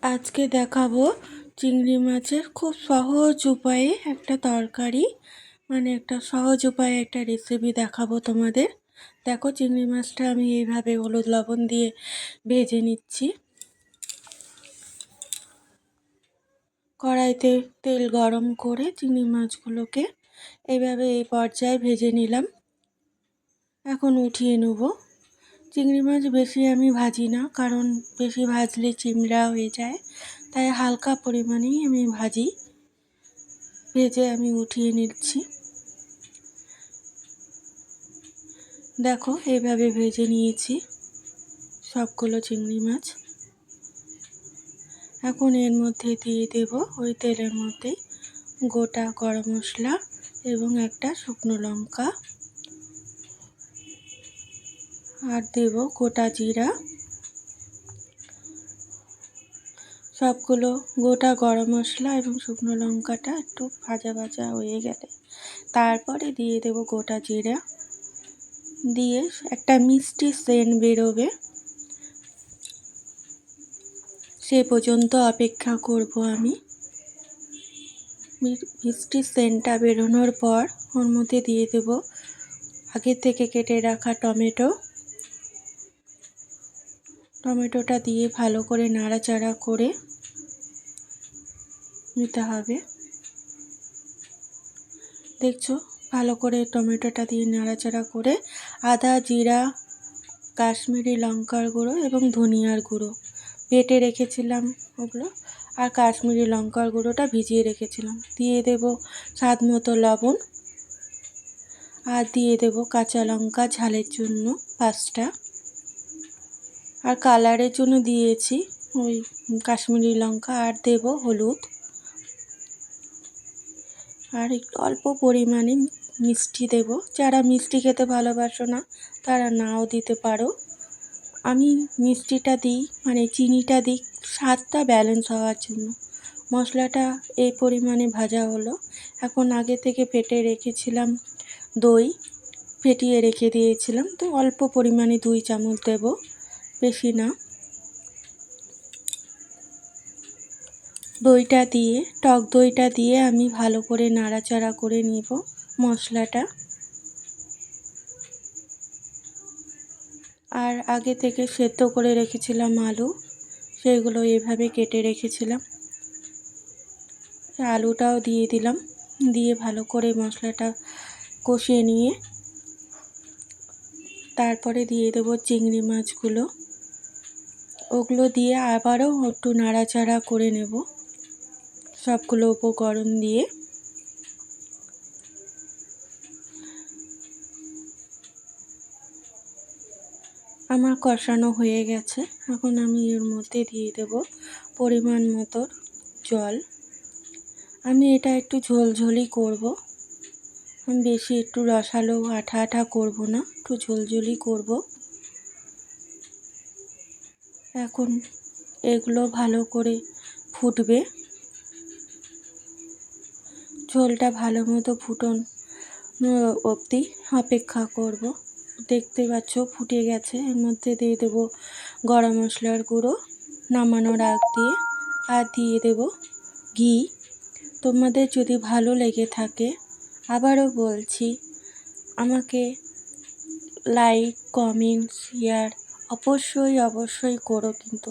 আজকে দেখাবো চিংড়ি মাছের খুব সহজ উপায়ে একটা তরকারি, একটা সহজ উপায়ে একটা রেসিপি দেখাবো তোমাদের। দেখো, চিংড়ি মাছটা আমি এইভাবে হলুদ লবণ দিয়ে ভেজে নিচ্ছি। কড়াইতে তেল গরম করে চিংড়ি মাছগুলোকে এইভাবে এই পর্যায়ে ভেজে নিলাম। এখন উঠিয়ে নেব। চিংড়ি মাছ বেশি আমি ভাজি না, কারণ বেশি ভাজলে চিমড়া হয়ে যায়, তাই হালকা পরিমাণেই আমি ভাজি। ভেজে আমি উঠিয়ে নিচ্ছি। দেখো, এইভাবে ভেজে নিয়েছি সবগুলো চিংড়ি মাছ। এখন এর মধ্যে দিয়ে দেব ওই তেলের মধ্যে গোটা গরম মশলা এবং একটা শুকনো লঙ্কা, আর দেব গোটা জিরা। সবগুলো গোটা গরম মশলা এবং শুকনো লঙ্কাটা একটু ভাজা ভাজা হয়ে গেলে তারপরে দিয়ে দেব গোটা জিরা, দিয়ে একটা মিষ্টি সেন্ট বেরোবে সে পর্যন্ত অপেক্ষা করব আমি। মিষ্টি সেন্টটা বেরোনোর পর ওর মধ্যে দিয়ে দেব আগে থেকে কেটে রাখা টমেটোটা দিয়ে ভালো করে নাড়াচাড়া করে নিতে হবে। দেখছো, ভালো করে টমেটোটা দিয়ে নাড়াচাড়া করে আদা, জিরা, কাশ্মীরি লঙ্কার গুঁড়ো এবং ধনিয়ার গুঁড়ো বেটে রেখেছিলাম ওগুলো, আর কাশ্মীরি লঙ্কার গুঁড়োটা ভিজিয়ে রেখেছিলাম, দিয়ে দেব স্বাদ মতো লবণ, আর দিয়ে দেব কাঁচা লঙ্কা ঝালের জন্য 5টা, আর কালারের জন্য দিয়েছি ওই কাশ্মীরি লঙ্কা, আর দেব হলুদ, আর একটু অল্প পরিমাণে মিষ্টি দেব। যারা মিষ্টি খেতে ভালোবাসো না তারা নাও দিতে পারো। আমি মিষ্টিটা দিই, চিনিটা দিই স্বাদটা ব্যালেন্স হওয়ার জন্য। মশলাটা এই পরিমাণে ভাজা হলো। এখন আগে থেকে ফেটে রেখেছিলাম দই, ফেটিয়ে রেখে দিয়েছিলাম, তো অল্প পরিমাণে 2 চামচ দেব, বেশি না। টক দইটা দিয়ে আমি ভালো করে নাড়াচাড়া করে নিব মশলাটা। আর আগে থেকে সেদ্ধ করে রেখেছিলাম আলু, সেগুলো এভাবে কেটে রেখেছিলাম, আলুটাও দিয়ে দিলাম, দিয়ে ভালো করে মশলাটা কষিয়ে নিয়ে তারপরে দিয়ে দেব চিংড়ি মাছগুলো। ওগুলো দিয়ে আবারও একটু নাড়াচাড়া করে নেব সবগুলো উপকরণ দিয়ে। আমার কষানো হয়ে গেছে। এখন আমি এর মধ্যে দিয়ে দেব পরিমাণ মতো জল। আমি এটা একটু ঝোলঝোলি করব, আমি বেশি একটু রসালো আঠা আঠা করব না, একটু ঝোলঝোলি করব। এখন এগুলো ভালো করে ফুটবে, ঝোলটা ভালো মতো ফুটন অবধি অপেক্ষা করব। দেখতে পাচ্ছ ফুটে গেছে। এর মধ্যে দিয়ে দেব গরম মশলার গুঁড়ো নামানোর আগ দিয়ে, আর দিয়ে দেব ঘি। তোমাদের যদি ভালো লেগে থাকে, আবারও বলছি, আমাকে লাইক, কমেন্ট, শেয়ার অবশ্যই করো, কিন্তু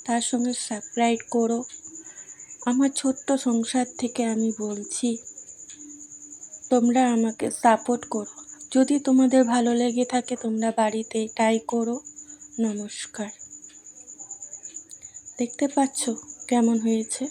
তার সঙ্গে সাবস্ক্রাইব করো। আমার ছোট্ট সংসার থেকে আমি বলছি, তোমরা আমাকে সাপোর্ট করো। যদি তোমাদের ভালো লেগে থাকে তোমরা বাড়িতে ট্রাই করো। নমস্কার। দেখতে পাচ্ছ কেমন হয়েছে?